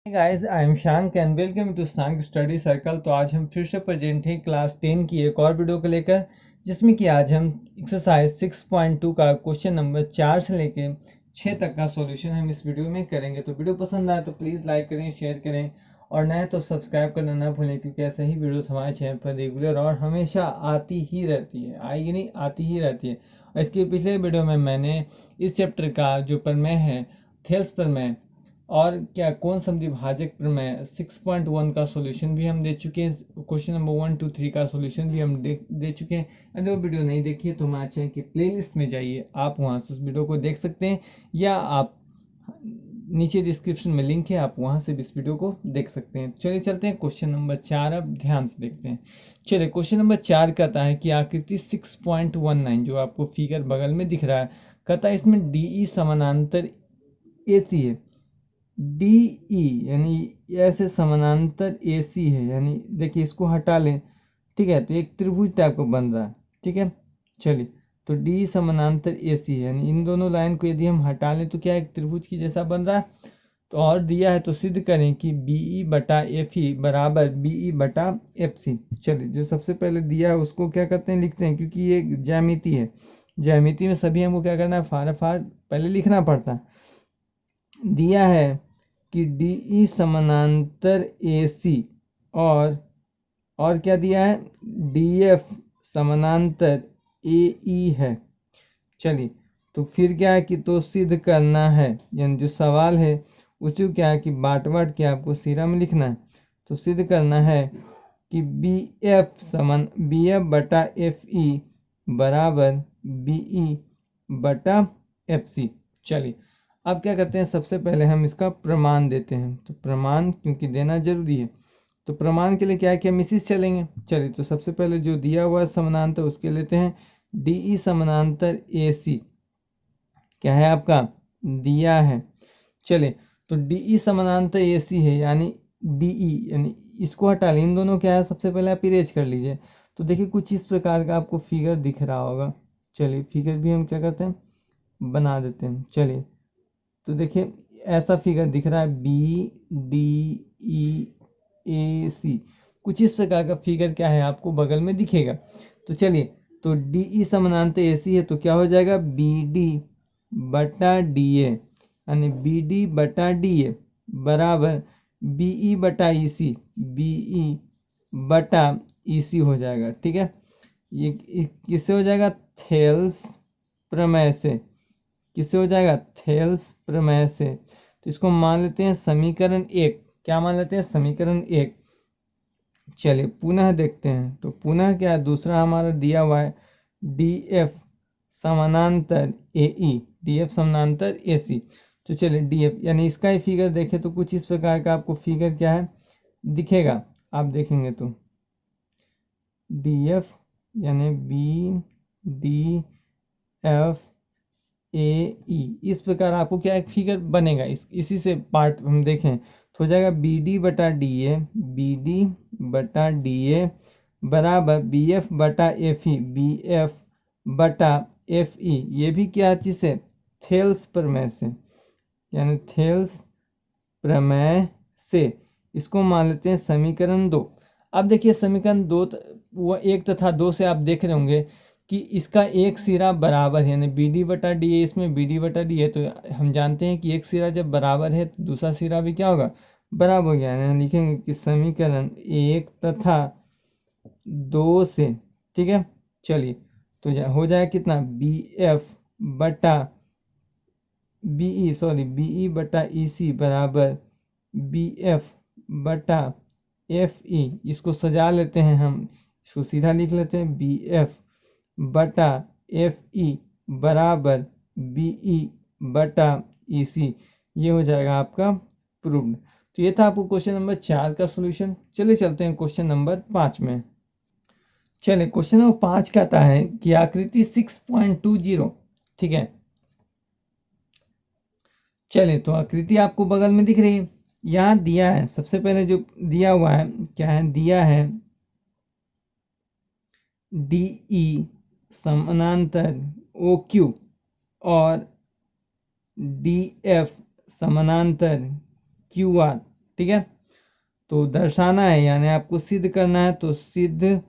Guys I am Shank and welcome to Shank study circle. तो आज हम फिर से प्रेजेंट हैं क्लास 10 की एक और वीडियो को लेकर, जिसमें कि आज हम एक्सरसाइज 6.2 का क्वेश्चन नंबर 4 से लेके 6 तक का सॉल्यूशन हम इस वीडियो में करेंगे। तो वीडियो पसंद आए तो प्लीज़ लाइक करें, शेयर करें और नए तो सब्सक्राइब करना ना भूलें, क्योंकि ऐसे ही वीडियोस हमारे चैनल पर रेगुलर और हमेशा आती ही रहती है, आएगी नहीं आती ही रहती है। और इसके पिछले वीडियो में मैंने इस चैप्टर का जो प्रमेय है, थेल्स प्रमेय और क्या कौन समद्वि भाजक प्रमेय 6.1 का सॉल्यूशन भी हम दे चुके हैं। क्वेश्चन नंबर 1 2 3 का सॉल्यूशन भी हम दे चुके हैं। अगर वो वीडियो नहीं देखी है तो हमारे चैनल की प्लेलिस्ट में जाइए, आप वहाँ से उस वीडियो को देख सकते हैं, या आप नीचे डिस्क्रिप्शन में लिंक है, आप वहाँ से भी इस वीडियो को देख सकते हैं। चलिए चलते हैं क्वेश्चन नंबर 4, अब ध्यान से देखते हैं। चलिए क्वेश्चन नंबर 4 कहता है कि आकृति 6.19 जो आपको फिगर बगल में दिख रहा है, कहता है इसमें DE समानांतर AC है। DE यानी ऐसे समानांतर AC है, यानी देखिए इसको हटा लें, ठीक है, तो एक त्रिभुज टाइप का बन रहा है। ठीक है, चलिए तो DE समानांतर AC है, यानी इन दोनों लाइन को यदि हम हटा लें तो क्या एक त्रिभुज की जैसा बन रहा है। तो और दिया है तो सिद्ध करें कि BE बटा FE बराबर BE बटा FC। चलिए जो सबसे पहले दिया है उसको क्या करते हैं, लिखते हैं, क्योंकि ये ज्यामिति है, ज्यामिति में सभी हमको क्या करना है, फार पहले लिखना पड़ता है। दिया है कि DE समानांतर AC और क्या दिया है, DF समानांतर AE है। चलिए तो फिर क्या है कि तो सिद्ध करना है, यानी जो सवाल है उसको क्या है कि बाँट के आपको सिरा में लिखना है। तो सिद्ध करना है कि BF बटा FE बराबर BE बटा FC। चलिए अब क्या करते हैं, सबसे पहले हम इसका प्रमाण देते हैं। तो प्रमाण क्योंकि देना जरूरी है, तो प्रमाण के लिए क्या है कि हम इसी से चलेंगे। चलिए तो सबसे पहले जो दिया हुआ है समानांतर उसके लेते हैं। DE समानांतर AC क्या है आपका, दिया है। चलिए तो DE समानांतर AC है, यानी DE यानी इसको हटा लें, इन दोनों क्या है, सबसे पहले आप इरेज कर लीजिए। तो देखिए कुछ इस प्रकार का आपको फिगर दिख रहा होगा। चलिए फिगर भी हम क्या करते हैं, बना देते हैं। चलिए तो देखिए ऐसा फिगर दिख रहा है BDEAC, कुछ इस प्रकार का फिगर क्या है आपको बगल में दिखेगा। तो चलिए तो DE समानांतर AC है, तो क्या हो जाएगा BD बटा DA, यानी BD बटा DA बराबर BE बटा EC, BE बटा EC हो जाएगा। ठीक है, ये किससे हो जाएगा, थेल्स प्रमेय से। किससे हो जाएगा, थेल्स प्रमेय से। तो इसको मान लेते हैं समीकरण 1। क्या मान लेते हैं, समीकरण 1। चलिए पुनः देखते हैं, तो पुनः क्या है, दूसरा हमारा दिया हुआ है DF समानांतर AE, DF समानांतर AC। तो चलिए DF यानी इसका ही फिगर देखें तो कुछ इस प्रकार का आपको फिगर क्या है दिखेगा। आप देखेंगे तो DF यानी BDF AE, इस प्रकार आपको क्या एक फिगर बनेगा। इसी से पार्ट हम देखें तो हो जाएगा BD बटा DA, BD बटा DA बराबर BF बटा FE, BF बटा FE। ये भी क्या चीज़ से, थेल्स प्रमेय से, यानी थेल्स प्रमेय से। इसको मान लेते हैं समीकरण 2। अब देखिए समीकरण 2 वो 1 तथा 2 से आप देख रहे होंगे कि इसका एक सिरा बराबर है, यानी BD बटा DA, इसमें BD बटा DA। तो हम जानते हैं कि एक सिरा जब बराबर है तो दूसरा सिरा भी क्या होगा, बराबर हो गया। यानी लिखेंगे कि समीकरण 1 तथा 2 से, ठीक है। चलिए तो हो जाएगा कितना, BF बटा BE बटा EC बराबर BF बटा FE। इसको सजा लेते हैं हम, इसको सीधा लिख लेते हैं, BF बटा FE बराबर BE बटा EC। ये हो जाएगा आपका प्रूव्ड। तो ये था आपको क्वेश्चन नंबर 4 का सॉल्यूशन। चलिए चलते हैं क्वेश्चन नंबर 5 में। चलिए क्वेश्चन नंबर 5 कहता है कि आकृति 6.20, ठीक है। चलिए तो आकृति आपको बगल में दिख रही है, यहाँ दिया है, सबसे पहले जो दिया हुआ है क्या है, दिया है DE समानांतर OQ और DF समानांतर QR। ठीक है। तो दर्शाना है यानी आपको सिद्ध करना है, तो सिद्ध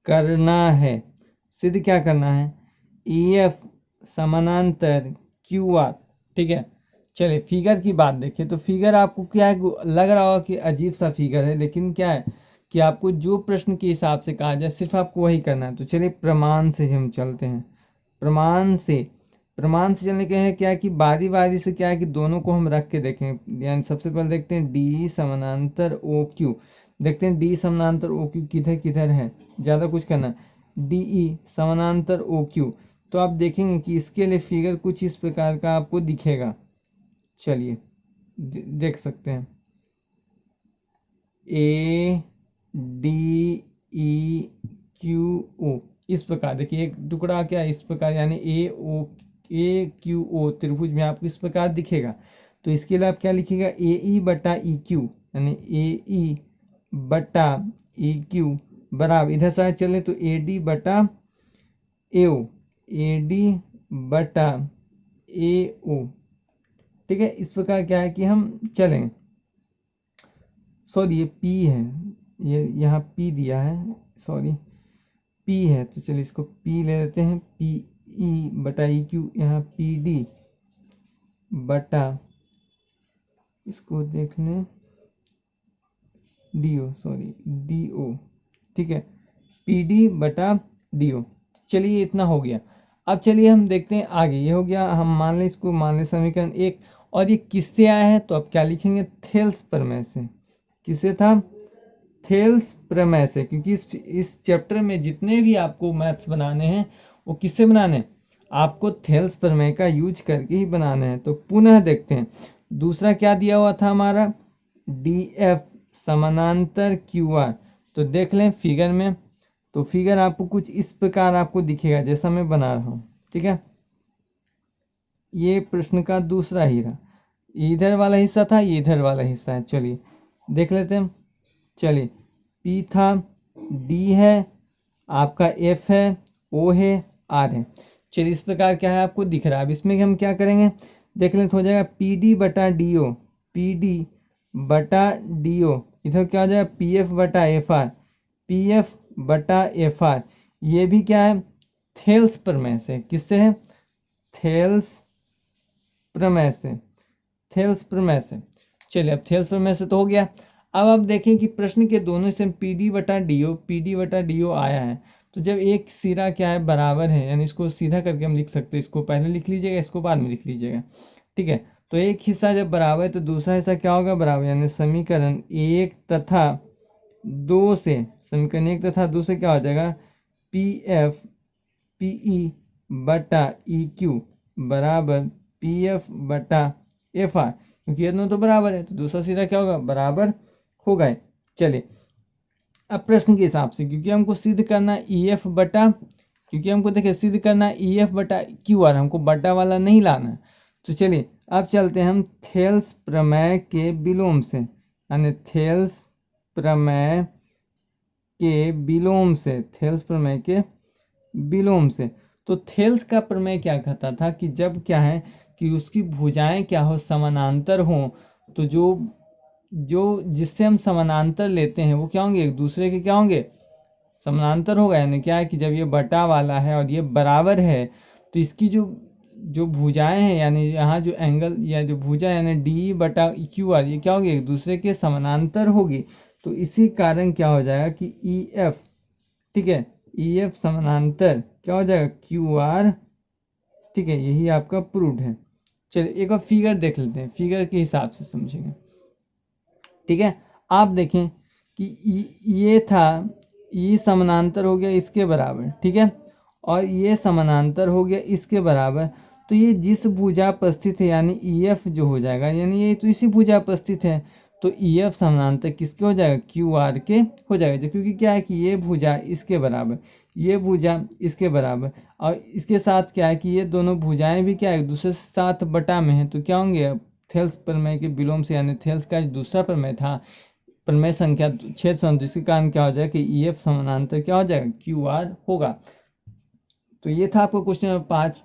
करना है, सिद्ध क्या करना है, EF समानांतर QR, ठीक है। चलिए फिगर की बात देखिए, तो फिगर आपको क्या है, लग रहा होगा कि अजीब सा फिगर है, लेकिन क्या है कि आपको जो प्रश्न के हिसाब से कहा जाए सिर्फ आपको वही करना है। तो चलिए प्रमाण से हम चलते हैं, प्रमाण से चलने के हैं क्या है कि बारी बारी से क्या है कि दोनों को हम रख के देखें। यानी सबसे पहले देखते हैं डी समानांतर OQ, देखते हैं डी समानांतर OQ किधर किधर है, ज़्यादा कुछ करना है। DE समानांतर OQ, तो आप देखेंगे कि इसके लिए फिगर कुछ इस प्रकार का आपको दिखेगा। चलिए देख सकते हैं ADEQO, इस प्रकार देखिए एक टुकड़ा क्या है इस प्रकार, यानी AQO त्रिभुज में आपको इस प्रकार दिखेगा। तो इसके लिए आप क्या लिखिएगा, AE बटा EQ, यानी AE बटा EQ बराबर, इधर साइड चले तो AD बटा AO, AD बटा AO, ठीक है। इस प्रकार क्या है कि हम चलें, सॉरी ये P है, ये यहाँ P दिया है, सॉरी P है, तो चलिए इसको P ले लेते हैं, PE बटा EQ, यहाँ PD बटा, इसको देख लें DO, सॉरी DO, ठीक है, PD बटा DO। चलिए इतना हो गया। अब चलिए हम देखते हैं आगे, ये हो गया, हम मान लें इसको, मान लें समीकरण 1, और ये किससे आया है, तो अब क्या लिखेंगे, थेल्स प्रमेय से। किससे था, थेल्स प्रमेय से, क्योंकि इस चैप्टर में जितने भी आपको मैथ्स बनाने हैं वो किससे बनाने हैं, आपको थेल्स प्रमेय का यूज करके ही बनाने हैं। तो पुनः देखते हैं, दूसरा क्या दिया हुआ था हमारा, DF समानांतर QR, तो देख लें फिगर में, तो फिगर आपको कुछ इस प्रकार आपको दिखेगा जैसा मैं बना रहा हूँ, ठीक है। ये प्रश्न का दूसरा ही रहा, इधर वाला हिस्सा था, ये इधर वाला हिस्सा है। चलिए देख लेते हैं, चलिए P था, D है, आपका F है, O है, R है। चलिए इस प्रकार क्या है आपको दिख रहा है। अब इसमें हम क्या करेंगे, देख लें तो हो जाएगा PD बटा DO, PD बटा DO, इधर क्या हो जाएगा PF बटा FR, PF बटा FR। ये भी क्या है, थेल्स प्रमेय से, किससे है, थेल्स प्रमेय से, थेल्स प्रमेय से। चलिए अब थेल्स प्रमेय से तो हो गया। अब आप देखें कि प्रश्न के दोनों से PD बटा DO आया है, तो जब एक सिरा क्या है बराबर है, यानी इसको सीधा करके हम लिख सकते हैं, इसको पहले लिख लीजिएगा, इसको बाद में लिख लीजिएगा, ठीक है। तो एक हिस्सा जब बराबर है तो दूसरा हिस्सा क्या होगा, बराबर, यानी समीकरण 1 तथा 2 से, समीकरण 1 तथा 2 से क्या हो जाएगा, PF PE बटा EQ बराबर PF बटा FR, क्योंकि ये दोनों तो बराबर है तो दूसरा सीधा क्या होगा, बराबर होगा। चलिए अब प्रश्न के हिसाब से, क्योंकि हमको सिद्ध करना EF बटा, क्योंकि हमको देखिए सिद्ध करना EF बटा QR, हमको बटा वाला नहीं लाना है। तो चलिए अब चलते हैं हम थेल्स प्रमेय के विलोम से, यानी थेल्स प्रमेय के विलोम से, थेल्स प्रमेय के विलोम से। तो थेल्स का प्रमेय क्या कहता था कि जब क्या है कि उसकी भुजाएं क्या हो, समानांतर हो, तो जो जो जिससे हम समानांतर लेते हैं वो क्या होंगे, एक दूसरे के क्या होंगे, समानांतर होगा। यानी क्या है कि जब ये बटा वाला है और ये बराबर है, तो इसकी जो जो भुजाएं हैं, यानी यहाँ जो एंगल या जो भुजा यानी डी बटा QR, ये क्या होगी, एक दूसरे के समानांतर होगी। तो इसी कारण क्या हो जाएगा कि EF, ठीक है, EF समानांतर क्या हो जाएगा, QR, ठीक है, यही आपका प्रूव्ड है। चलिए एक बार फिगर देख लेते हैं, फिगर के हिसाब से समझेंगे, ठीक है। आप देखें कि ये था, ये समानांतर हो गया इसके बराबर, ठीक है, और ये समानांतर हो गया इसके बराबर। तो ये जिस भुजा पर स्थित है, यानी EF जो हो जाएगा, यानी ये तो इसी भुजा पर स्थित है, तो EF समानांतर किसके हो जाएगा, QR के हो जाएगा। क्योंकि क्या है कि ये भुजा इसके बराबर, ये भुजा इसके बराबर, और इसके साथ क्या है कि ये दोनों भुजाएं भी क्या है एक दूसरे से साथ बटा में है, तो क्या होंगे, थेल्स प्रमेय के विलोम से, यानी थेल्स का दूसरा प्रमेय था, प्रमेय संख्या 6, जिसके कारण क्या हो जाएगा कि EF समानांतर क्या हो जाएगा, QR होगा। तो ये था आपको क्वेश्चन नंबर 5।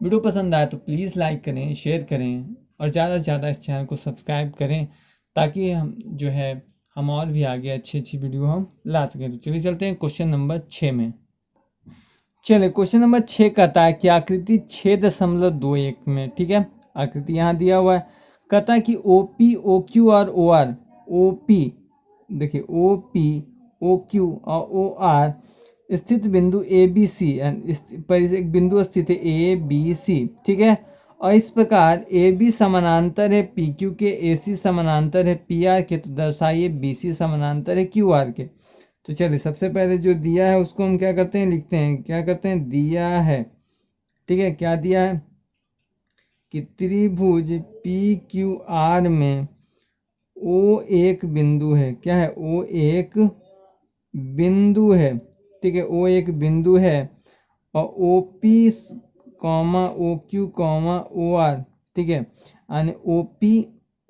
वीडियो पसंद आया तो प्लीज़ लाइक करें, शेयर करें और ज़्यादा से ज़्यादा इस चैनल को सब्सक्राइब करें, ताकि हम जो है हम और भी आगे अच्छी अच्छी वीडियो हम ला सकें। तो चलिए चलते हैं क्वेश्चन नंबर 6 में। चलिए क्वेश्चन नंबर 6 कहता है कि आकृति 6.21 में, ठीक है, आकृति यहाँ दिया हुआ है। कहता है कि OP OQ और OR, OP देखिए OP OQ और OR स्थित बिंदु ABC पर एक बिंदु स्थित है ABC, ठीक है, और इस प्रकार AB समानांतर है PQ के, AC समानांतर है PR के, तो दर्शाइए BC समानांतर है QR के। तो चलिए सबसे पहले जो दिया है उसको हम क्या करते हैं, लिखते हैं, क्या करते हैं, दिया है, ठीक है, क्या दिया है कि त्रिभुज PQR में O एक बिंदु है, क्या है, O एक बिंदु है, ठीक है, O एक बिंदु है, और OP comma OQ comma OR, ठीक है, यानी OP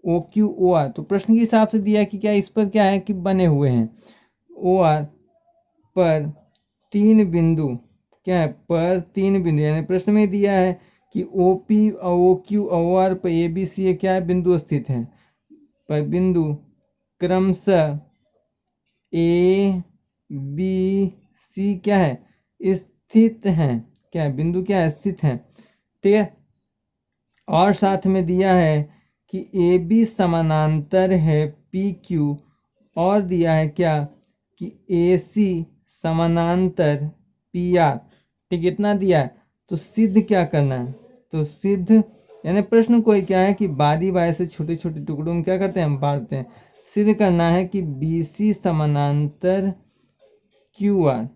OQ OR। तो प्रश्न के हिसाब से दिया कि क्या इस पर क्या है कि बने हुए हैं OR पर 3 बिंदु, क्या है, पर 3 बिंदु, यानी प्रश्न में दिया है कि OP और OQ और OR पर ABC क्या है, बिंदु स्थित हैं, पर बिंदु क्रमशः A B C क्या है, स्थित हैं, क्या है, बिंदु क्या है, स्थित हैं, ठीक है, और साथ में दिया है कि AB समानांतर है PQ, और दिया है क्या कि AC समानांतर PR, ठीक, इतना दिया है। तो सिद्ध क्या करना है, तो सिद्ध यानी प्रश्न कोई क्या है कि बारी बारी से छोटे छोटे टुकड़ों में क्या करते हैं, हम बांटते हैं। सिद्ध करना है कि BC समानांतर QR,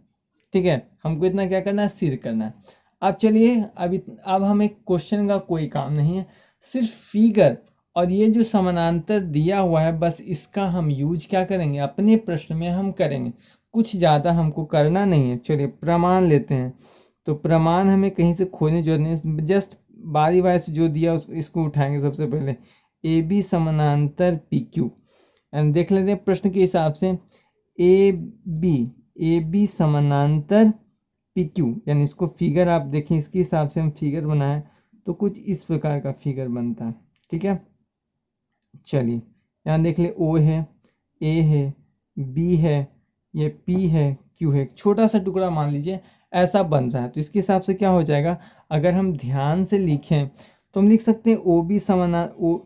ठीक है, हमको इतना क्या करना है, सिद्ध करना है। अब चलिए अब हमें क्वेश्चन का कोई काम नहीं है, सिर्फ फिगर और ये जो समानांतर दिया हुआ है बस इसका हम यूज क्या करेंगे, अपने प्रश्न में हम करेंगे, कुछ ज़्यादा हमको करना नहीं है। चलिए प्रमाण लेते हैं। तो प्रमाण हमें कहीं से खोजने की जरूरत नहीं, जस्ट बारी बारी से जो दिया इसको उठाएंगे। सबसे पहले AB समानांतर PQ, एंड देख लेते हैं प्रश्न के हिसाब से AB समानांतर PQ, यानी इसको फिगर आप देखें, इसके हिसाब से हम फिगर बनाएं तो कुछ इस प्रकार का फिगर बनता है, ठीक है। चलिए यहाँ देख ले, O है, A है, B है, ये P है, Q है, एक छोटा सा टुकड़ा मान लीजिए ऐसा बन रहा है। तो इसके हिसाब से क्या हो जाएगा, अगर हम ध्यान से लिखें तो हम लिख सकते हैं OB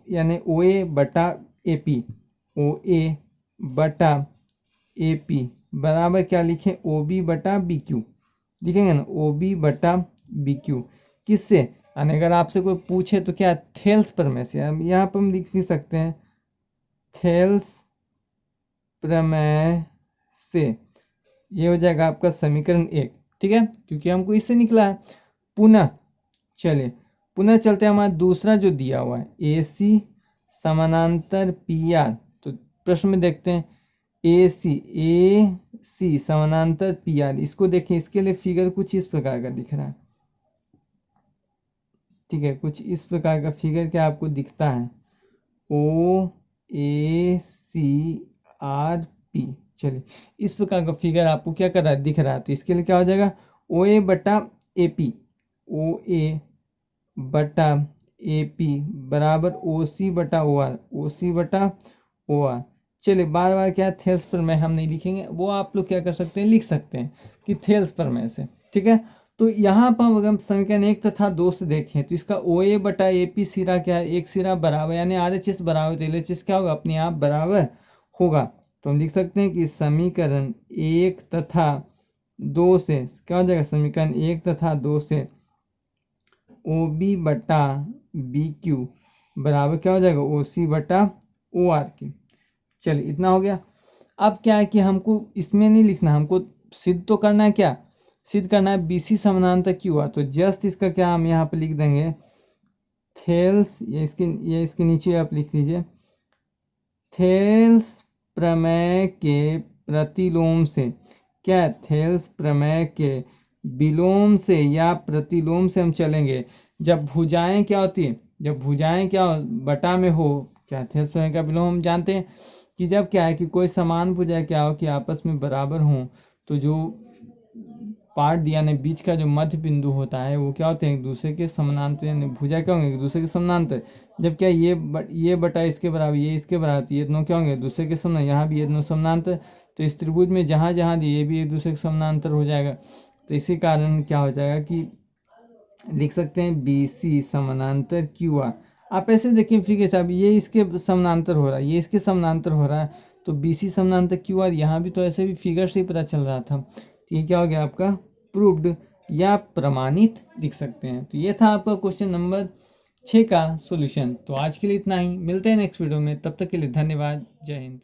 यानी OA बटा AP, OA बटा AP बराबर क्या लिखें, OB बटा BQ, लिखेंगे ना, OB बटा BQ, किससे, यानी अगर आपसे कोई पूछे तो क्या, थेल्स प्रमेय से। यहाँ पर हम लिख भी सकते हैं थेल्स प्रमेय से, ये हो जाएगा आपका समीकरण 1, ठीक है, क्योंकि हमको इससे निकला है। पुनः चलिए पुनः चलते हैं हमारा दूसरा जो दिया हुआ है AC समानांतर PR। तो प्रश्न में देखते हैं AC समानांतर PR, इसको देखें, इसके लिए फिगर कुछ इस प्रकार का दिख रहा है, ठीक है, कुछ इस प्रकार का फिगर क्या आपको दिखता है, OACRP। चलिए इस प्रकार का फिगर आपको क्या कर रहा है, दिख रहा है। तो इसके लिए क्या हो जाएगा, OA बटा AP, OA बटा AP बराबर OC बटा OR, OC बटा OR। चलिए बार बार क्या थेल्स प्रमेय हम नहीं लिखेंगे, वो आप लोग क्या कर सकते हैं, लिख सकते हैं कि थेल्स प्रमेय से, ठीक है। तो यहाँ पर अगर हम समीकरण 1 तथा 2 से देखें तो इसका OA बटा AP सिरा क्या है, एक सिरा बराबर, यानी RHS बराबर, तो LHS क्या होगा, अपने आप बराबर होगा। तो हम लिख सकते हैं कि समीकरण 1 तथा 2 से क्या हो जाएगा, समीकरण 1 तथा 2 से OB बटा BQ बराबर क्या हो जाएगा, OC बटा OR की। चलिए इतना हो गया। अब क्या है कि हमको इसमें नहीं लिखना, हमको सिद्ध तो करना है, क्या सिद्ध करना है, BC समानांतर QR। तो जस्ट इसका क्या हम यहाँ पे लिख देंगे, थेल्स, ये इसके नीचे आप लिख लीजिए, थेल्स प्रमेय के प्रतिलोम से, क्या है, थेल्स प्रमेय के विलोम से या प्रतिलोम से हम चलेंगे। जब भुजाएं क्या होती है, जब भुजाएं क्या बटा में हो, क्या थेल्स प्रमेय का विलोम हम जानते हैं कि जब क्या है कि कोई समान भुजाएं क्या हो कि आपस में बराबर हों, तो जो पार्ट दिया ने बीच का जो मध्य बिंदु होता है वो क्या होते हैं, एक दूसरे के समानांतर, यानी भुजा क्या होंगे, एक दूसरे के समानांतर। जब क्या ये बटा इसके बराबर, ये इसके बराबर, तो ये दोनों क्या होंगे, एक दूसरे के समानांतर। यहाँ भी ये दोनों समानांतर, तो इस त्रिभुज में जहाँ जहाँ दिए ये भी एक दूसरे के समानांतर हो जाएगा। तो इसी कारण क्या हो जाएगा कि लिख सकते हैं BC समानांतर QR। आप ऐसे देखिए फिर साहब, ये इसके समानांतर हो रहा है, ये इसके समानांतर हो रहा है, तो BC समानांतर QR। यहाँ भी तो ऐसे भी फिगर से ही पता चल रहा था। तो ये क्या हो गया आपका प्रूव्ड या प्रमाणित लिख सकते हैं। तो ये था आपका क्वेश्चन नंबर 6 का सॉल्यूशन। तो आज के लिए इतना ही, मिलते हैं नेक्स्ट वीडियो में, तब तक के लिए धन्यवाद, जय हिंद।